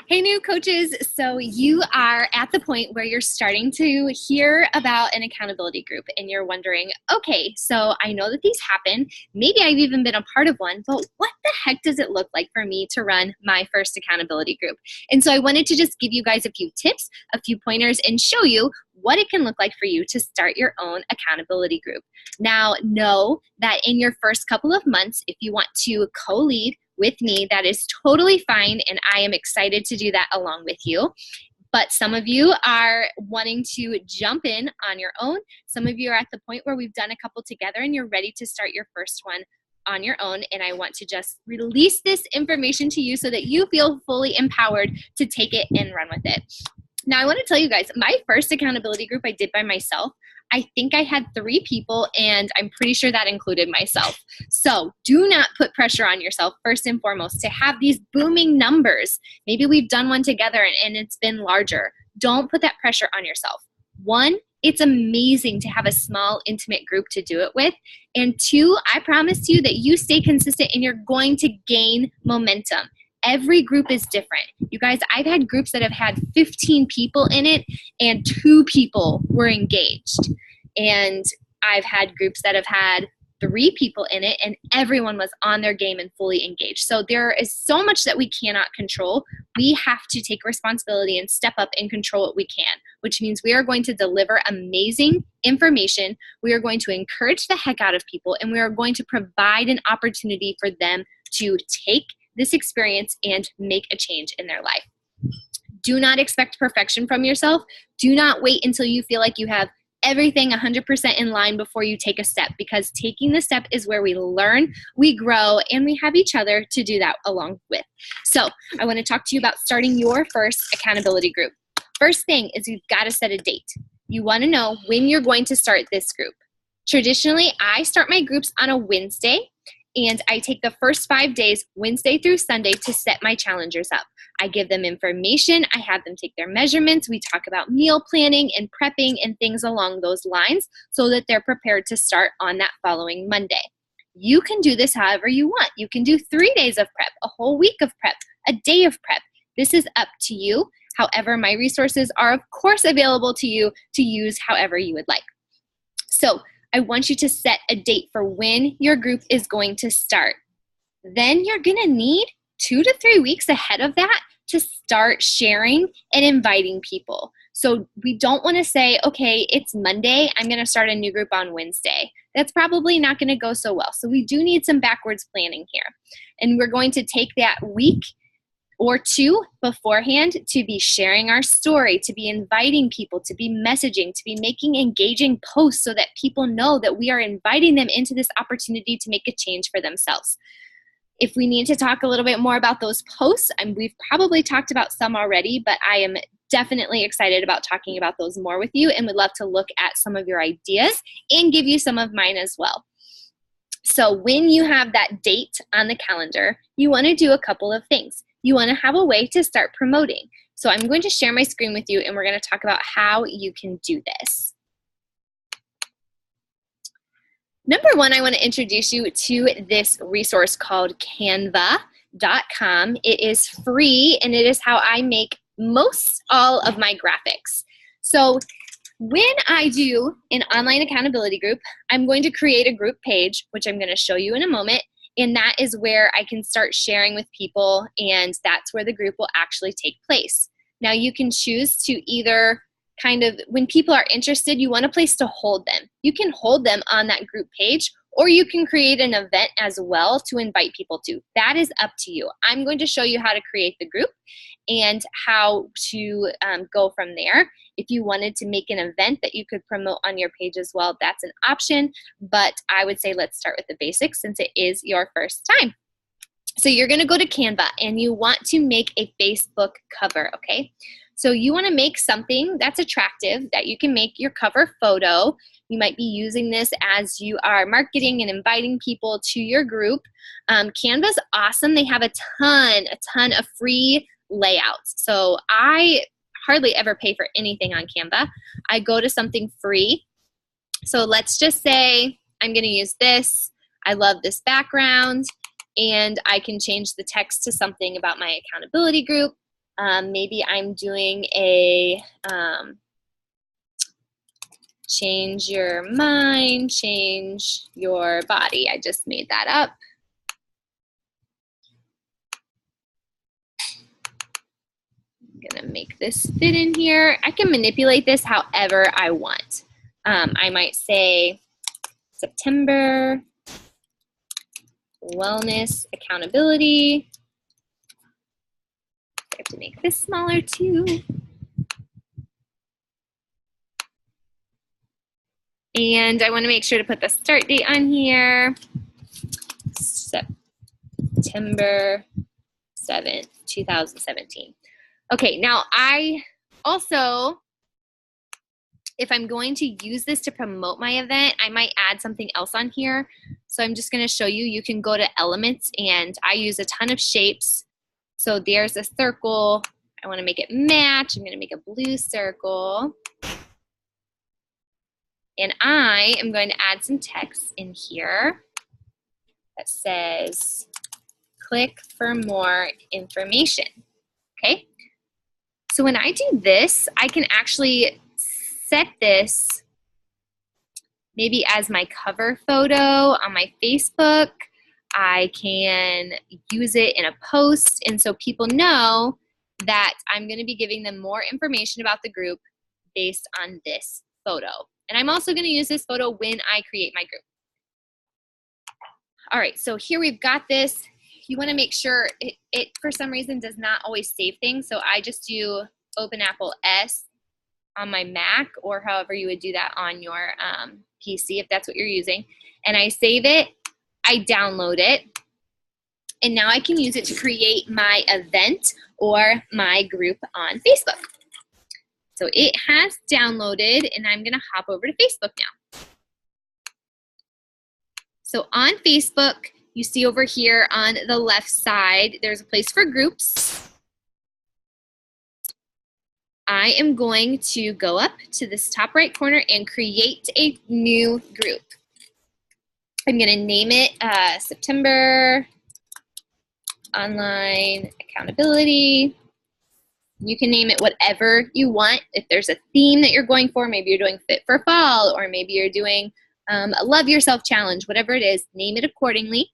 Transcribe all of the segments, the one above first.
Hey, new coaches. So you are at the point where you're starting to hear about an accountability group and you're wondering, okay, so I know that these happen. Maybe I've even been a part of one, but what the heck does it look like for me to run my first accountability group? And so I wanted to just give you guys a few tips, a few pointers, and show you what it can look like for you to start your own accountability group. Now, know that in your first couple of months, if you want to co-lead with me, that is totally fine, and I am excited to do that along with you. But some of you are wanting to jump in on your own. Some of you are at the point where we've done a couple together and you're ready to start your first one on your own, and I want to just release this information to you so that you feel fully empowered to take it and run with it. Now, I want to tell you guys, my first accountability group I did by myself. I think I had 3 people, and I'm pretty sure that included myself. So do not put pressure on yourself, first and foremost, to have these booming numbers. Maybe we've done one together and it's been larger. Don't put that pressure on yourself. 1, it's amazing to have a small, intimate group to do it with. And 2, I promise you that you stay consistent and you're going to gain momentum. Every group is different. You guys, I've had groups that have had 15 people in it and 2 people were engaged. And I've had groups that have had 3 people in it and everyone was on their game and fully engaged. So there is so much that we cannot control. We have to take responsibility and step up and control what we can, which means we are going to deliver amazing information. We are going to encourage the heck out of people, and we are going to provide an opportunity for them to take this experience and make a change in their life. Do not expect perfection from yourself. Do not wait until you feel like you have everything 100% in line before you take a step, because taking the step is where we learn, we grow, and we have each other to do that along with. So I want to talk to you about starting your first accountability group. First thing is you've got to set a date. You want to know when you're going to start this group. Traditionally, I start my groups on a Wednesday, and I take the first 5 days, Wednesday through Sunday, to set my challengers up. I give them information. I have them take their measurements. We talk about meal planning and prepping and things along those lines so that they're prepared to start on that following Monday. You can do this however you want. You can do 3 days of prep, a whole week of prep, a day of prep. This is up to you. However, my resources are, of course, available to you to use however you would like. So I want you to set a date for when your group is going to start. Then you're going to need 2 to 3 weeks ahead of that to start sharing and inviting people. So we don't want to say, okay, it's Monday, I'm going to start a new group on Wednesday. That's probably not going to go so well. So we do need some backwards planning here. And we're going to take that week or 2 beforehand to be sharing our story, to be inviting people, to be messaging, to be making engaging posts so that people know that we are inviting them into this opportunity to make a change for themselves. If we need to talk a little bit more about those posts, we've probably talked about some already, but I am definitely excited about talking about those more with you and would love to look at some of your ideas and give you some of mine as well. So when you have that date on the calendar, you want to do a couple of things. You want to have a way to start promoting. So I'm going to share my screen with you and we're going to talk about how you can do this. Number 1, I want to introduce you to this resource called Canva.com. It is free and it is how I make most all of my graphics. So when I do an online accountability group, I'm going to create a group page, which I'm going to show you in a moment. And that is where I can start sharing with people, and that's where the group will actually take place. Now you can choose to either when people are interested, you want a place to hold them. You can hold them on that group page, or you can create an event as well to invite people to. That is up to you. I'm going to show you how to create the group and how to go from there. If you wanted to make an event that you could promote on your page as well, that's an option. But I would say let's start with the basics since it is your first time. So you're going to go to Canva and you want to make a Facebook cover, okay? So you want to make something that's attractive, that you can make your cover photo. You might be using this as you are marketing and inviting people to your group. Canva's awesome. They have a ton of free layouts. So I hardly ever pay for anything on Canva. I go to something free. So let's just say I'm going to use this. I love this background, and I can change the text to something about my accountability group. Maybe I'm doing a change your mind, change your body. I just made that up. I'm gonna make this fit in here. I can manipulate this however I want. I might say September Wellness Accountability. I have to make this smaller too. And I want to make sure to put the start date on here. September 7th, 2017. Okay, now I also, if I'm going to use this to promote my event, I might add something else on here. So I'm just going to show you. You can go to elements, and I use a ton of shapes. So there's a circle. I want to make it match. I'm going to make a blue circle. And I am going to add some text in here that says, click for more information. Okay? So when I do this, I can actually set this maybe as my cover photo on my Facebook. I can use it in a post, and so people know that I'm going to be giving them more information about the group based on this photo. And I'm also going to use this photo when I create my group. All right, so here we've got this. You want to make sure it for some reason does not always save things, so I just do Open Apple S on my Mac, or however you would do that on your PC if that's what you're using. And I save it, I download it, and now I can use it to create my event or my group on Facebook. So it has downloaded, and I'm going to hop over to Facebook now. So on Facebook, you see over here on the left side, there's a place for groups. I am going to go up to this top right corner and create a new group. I'm going to name it September Online Accountability. You can name it whatever you want. If there's a theme that you're going for, maybe you're doing Fit for Fall, or maybe you're doing a Love Yourself Challenge, whatever it is, name it accordingly.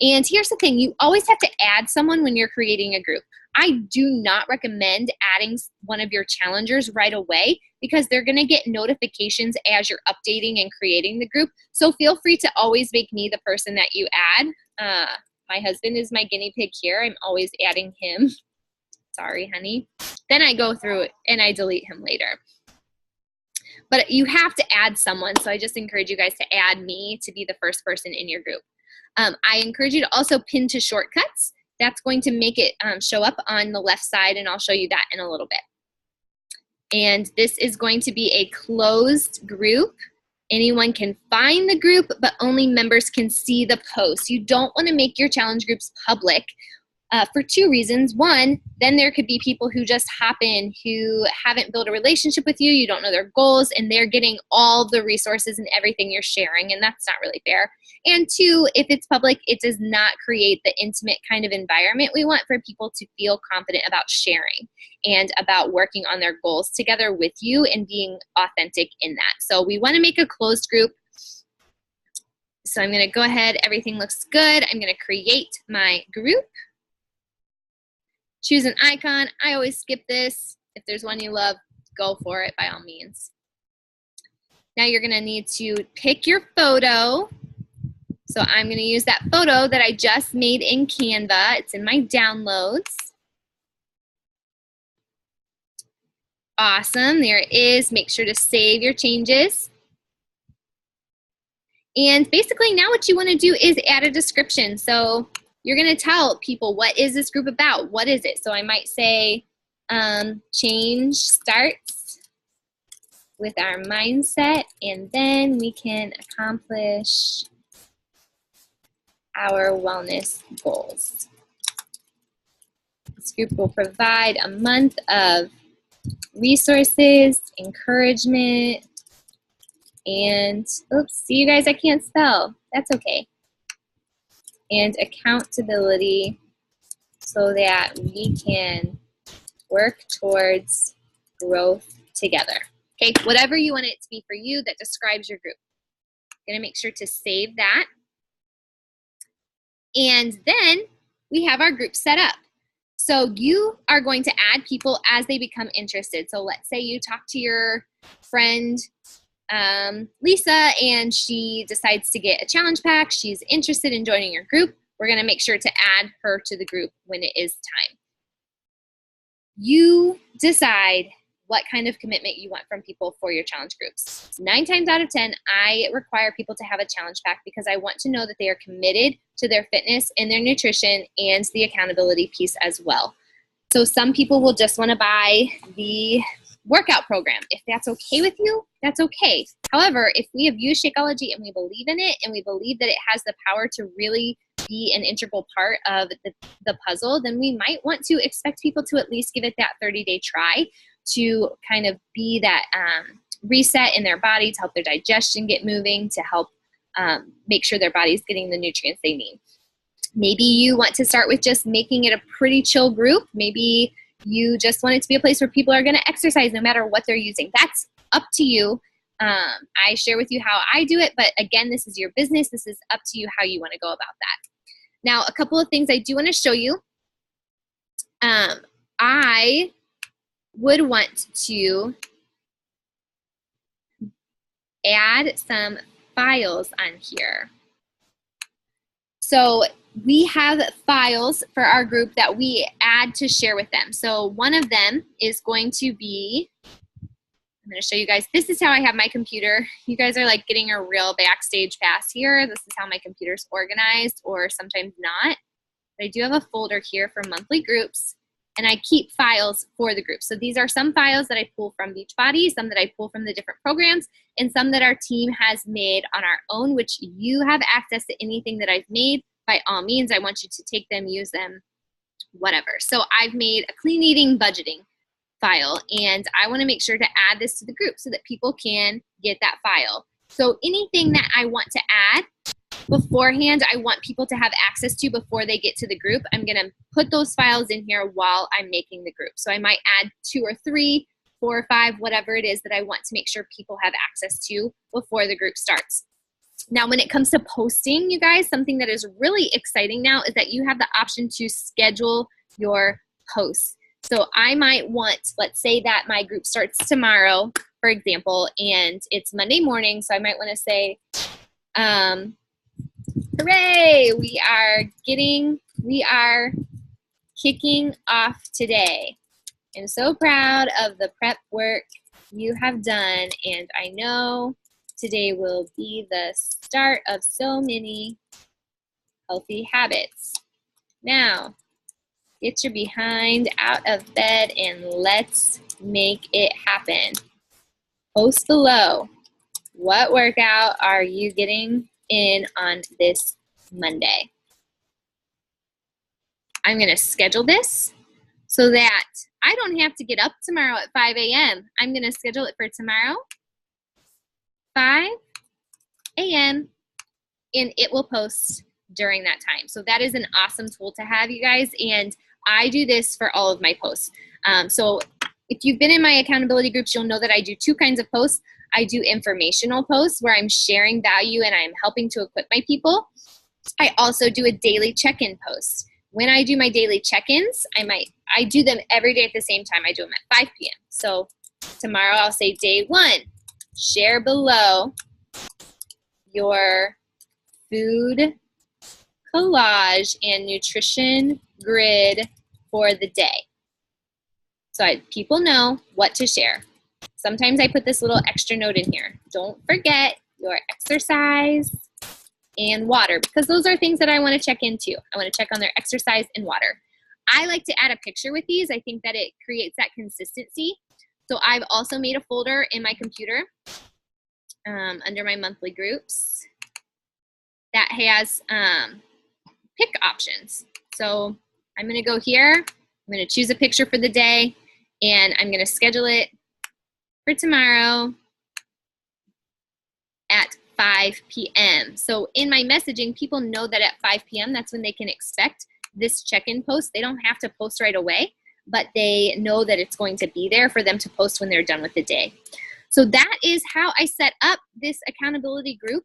And here's the thing, you always have to add someone when you're creating a group. I do not recommend adding one of your challengers right away, because they're gonna get notifications as you're updating and creating the group. So feel free to always make me the person that you add. My husband is my guinea pig here. I'm always adding him. Sorry, honey. Then I go through it and I delete him later. But you have to add someone, so I just encourage you guys to add me to be the first person in your group. I encourage you to also pin to shortcuts. That's going to make it show up on the left side, and I'll show you that in a little bit. And this is going to be a closed group. Anyone can find the group, but only members can see the post. You don't want to make your challenge groups public for two reasons. One, then there could be people who just hop in who haven't built a relationship with you, you don't know their goals, and they're getting all the resources and everything you're sharing, and that's not really fair. And two, if it's public, it does not create the intimate kind of environment we want for people to feel confident about sharing and about working on their goals together with you and being authentic in that. So we want to make a closed group. So I'm going to go ahead, everything looks good. I'm going to create my group. Choose an icon. I always skip this. If there's one you love, go for it by all means. Now you're going to need to pick your photo. So I'm going to use that photo that I just made in Canva. It's in my downloads. Awesome. There it is. Make sure to save your changes. And basically now what you want to do is add a description. So you're going to tell people, what is this group about? What is it? So I might say, change starts with our mindset, and then we can accomplish our wellness goals. This group will provide a month of resources, encouragement, and, oops, see you guys, I can't spell. That's okay. And accountability so that we can work towards growth together. Okay, whatever you want it to be for you that describes your group. I'm gonna make sure to save that. And then we have our group set up. So you are going to add people as they become interested. So let's say you talk to your friend Lisa, and she decides to get a challenge pack. She's interested in joining your group. We're going to make sure to add her to the group when it is time. You decide what kind of commitment you want from people for your challenge groups. 9 times out of 10, I require people to have a challenge pack because I want to know that they are committed to their fitness and their nutrition and the accountability piece as well. So some people will just want to buy the workout program. If that's okay with you, that's okay. However, if we have used Shakeology and we believe in it and we believe that it has the power to really be an integral part of the puzzle, then we might want to expect people to at least give it that 30-day try to kind of be that reset in their body, to help their digestion get moving, to help make sure their body's getting the nutrients they need. Maybe you want to start with just making it a pretty chill group. Maybe you just want it to be a place where people are going to exercise no matter what they're using. That's up to you. I share with you how I do it, but again, this is your business. This is up to you how you want to go about that. Now, a couple of things I do want to show you. I would want to add some files on here. So we have files for our group that we add to share with them. So one of them is going to be, I'm going to show you guys, this is how I have my computer. You guys are like getting a real backstage pass here. This is how my computer's organized, or sometimes not. But I do have a folder here for monthly groups, and I keep files for the group. So these are some files that I pull from Beachbody, some that I pull from the different programs, and some that our team has made on our own, which you have access to anything that I've made. By all means, I want you to take them, use them, whatever. So I've made a clean eating budgeting file, and I want to make sure to add this to the group so that people can get that file. So anything that I want to add beforehand, I want people to have access to before they get to the group, I'm going to put those files in here while I'm making the group. So I might add 2 or 3, 4 or 5, whatever it is that I want to make sure people have access to before the group starts. Now, when it comes to posting, you guys, something that is really exciting now is that you have the option to schedule your posts. So I might want, let's say that my group starts tomorrow, for example, and it's Monday morning. So I might want to say, hooray, we are kicking off today. I'm so proud of the prep work you have done, and I know today will be the start of so many healthy habits. Now, get your behind out of bed and let's make it happen. Post below. What workout are you getting in on this Monday? I'm going to schedule this so that I don't have to get up tomorrow at 5 a.m. I'm going to schedule it for tomorrow, 5 a.m., and it will post during that time. So that is an awesome tool to have, you guys, and I do this for all of my posts. So if you've been in my accountability groups, you'll know that I do 2 kinds of posts. I do informational posts where I'm sharing value and I'm helping to equip my people. I also do a daily check-in post. When I do my daily check-ins, I do them every day at the same time. I do them at 5 p.m. So tomorrow I'll say day 1, share below your food collage and nutrition grid for the day. So people know what to share. Sometimes I put this little extra note in here. Don't forget your exercise and water, because those are things that I want to check into. I want to check on their exercise and water. I like to add a picture with these. I think that it creates that consistency. So I've also made a folder in my computer under my monthly groups that has pick options. So I'm going to go here. I'm going to choose a picture for the day, and I'm going to schedule it for tomorrow at 5 p.m. So in my messaging, people know that at 5 p.m. that's when they can expect this check-in post. They don't have to post right away, but they know that it's going to be there for them to post when they're done with the day. So that is how I set up this accountability group.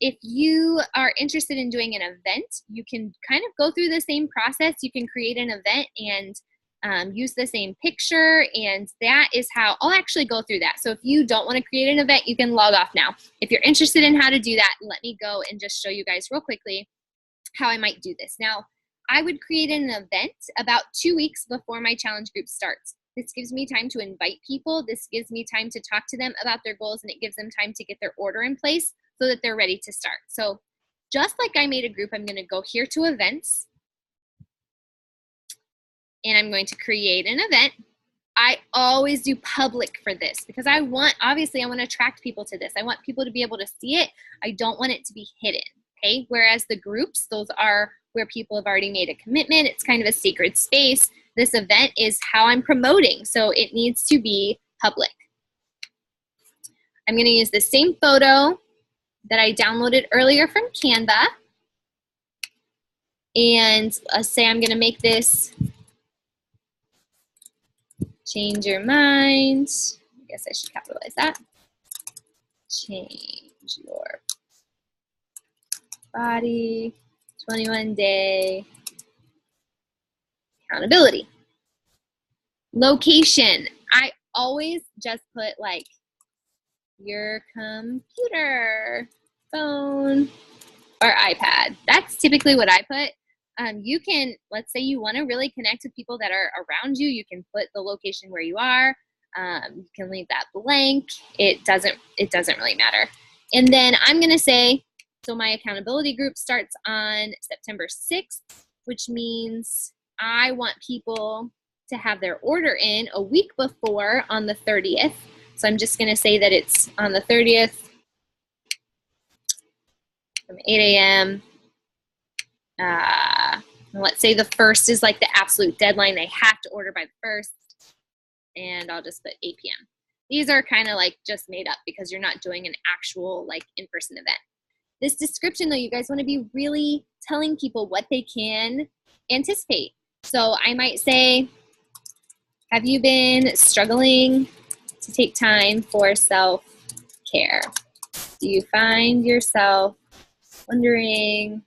If you are interested in doing an event, you can kind of go through the same process. You can create an event and use the same picture, and that is how I'll actually go through that. So if you don't want to create an event, you can log off now. If you're interested in how to do that, let me go and just show you guys real quickly how I might do this. Now, I would create an event about 2 weeks before my challenge group starts. This gives me time to invite people. This gives me time to talk to them about their goals, and it gives them time to get their order in place so that they're ready to start. So just like I made a group, I'm going to go here to events, and I'm going to create an event. I always do public for this because obviously I want to attract people to this. I want people to be able to see it. I don't want it to be hidden, okay? Whereas the groups, those are where people have already made a commitment. It's kind of a sacred space. This event is how I'm promoting, so it needs to be public. I'm going to use the same photo that I downloaded earlier from Canva, and let's say I'm going to make this change your mind. I guess I should capitalize that. Change your body, 21-day accountability. Location. I always just put like your computer, phone, or iPad. That's typically what I put. You can, let's say you want to really connect with people that are around you. You can put the location where you are. You can leave that blank. It doesn't really matter. And then I'm going to say, so my accountability group starts on September 6th, which means I want people to have their order in a week before on the 30th. So I'm just going to say that it's on the 30th from 8 a.m. Let's say the 1st is like the absolute deadline. They have to order by the 1st. And I'll just put 8 p.m. These are kind of like just made up because you're not doing an actual like in-person event. This description though, you guys want to be really telling people what they can anticipate. So I might say, have you been struggling to take time for self-care? Do you find yourself wondering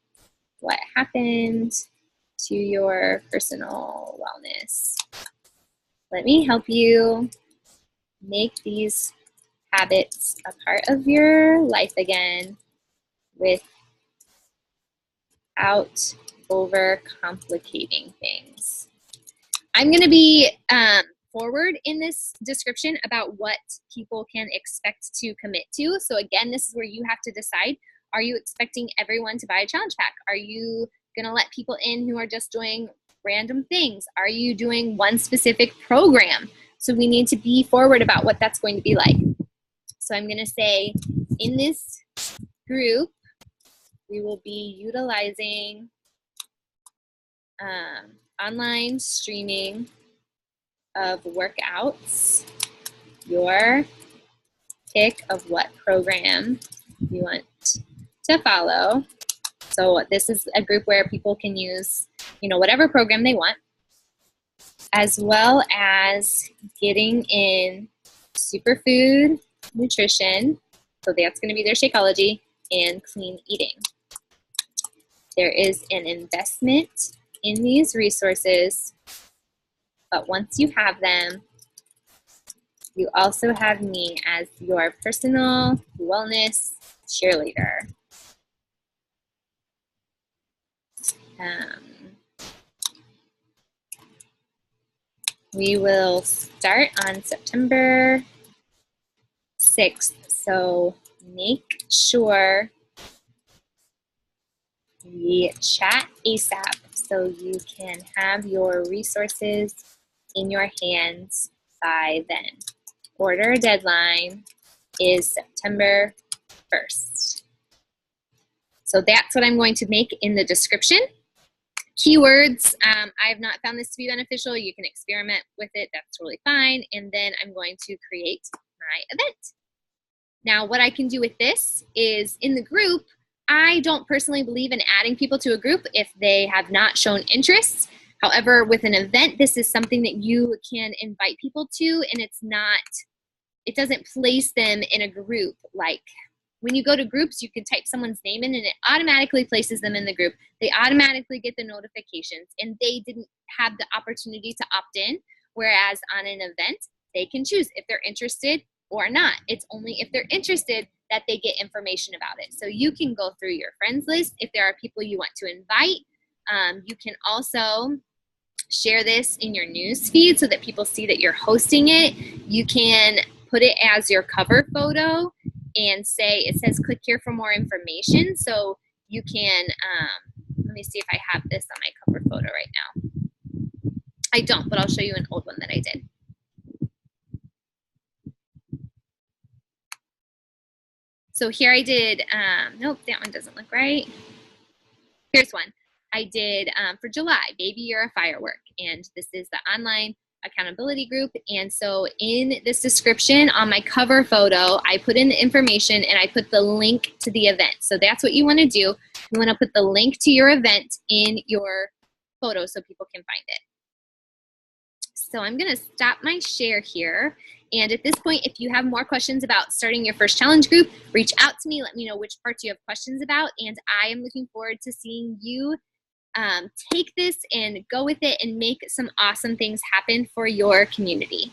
what happened to your personal wellness? Let me help you make these habits a part of your life again without overcomplicating things. I'm going to be forward in this description about what people can expect to commit to. So again, this is where you have to decide, are you expecting everyone to buy a challenge pack? Are you going to let people in who are just doing random things? Are you doing one specific program? So we need to be forward about what that's going to be like. So I'm going to say in this group, we will be utilizing online streaming of workouts, your pick of what program you want to follow. So this is a group where people can use, whatever program they want, as well as getting in superfood nutrition. So that's going to be their Shakeology, and clean eating. There is an investment in these resources, but once you have them, you also have me as your personal wellness cheerleader. We will start on September 6th, so make sure we chat ASAP so you can have your resources in your hands by then. Order deadline is September 1st. So that's what I'm going to make in the description. Keywords, I have not found this to be beneficial. You can experiment with it. That's totally fine. And then I'm going to create my event. Now, what I can do with this is in the group, I don't personally believe in adding people to a group if they have not shown interest. However, with an event, this is something that you can invite people to, and it doesn't place them in a group. Like when you go to groups, you can type someone's name in and it automatically places them in the group. They automatically get the notifications and they didn't have the opportunity to opt in. Whereas on an event, they can choose if they're interested or not. It's only if they're interested that they get information about it. So you can go through your friends list if there are people you want to invite. You can also share this in your news feed so that people see that you're hosting it. You can put it as your cover photo and say, it says click here for more information. So you can, let me see if I have this on my cover photo right now. I don't, but I'll show you an old one that I did. So here I did, nope, that one doesn't look right. Here's one. I did for July, Baby You're a Firework, and this is the online accountability group. And so in this description on my cover photo, I put in the information and I put the link to the event. So that's what you want to do. You want to put the link to your event in your photo so people can find it. So I'm going to stop my share here. And at this point, if you have more questions about starting your first challenge group, reach out to me. Let me know which parts you have questions about. And I am looking forward to seeing you take this and go with it and make some awesome things happen for your community.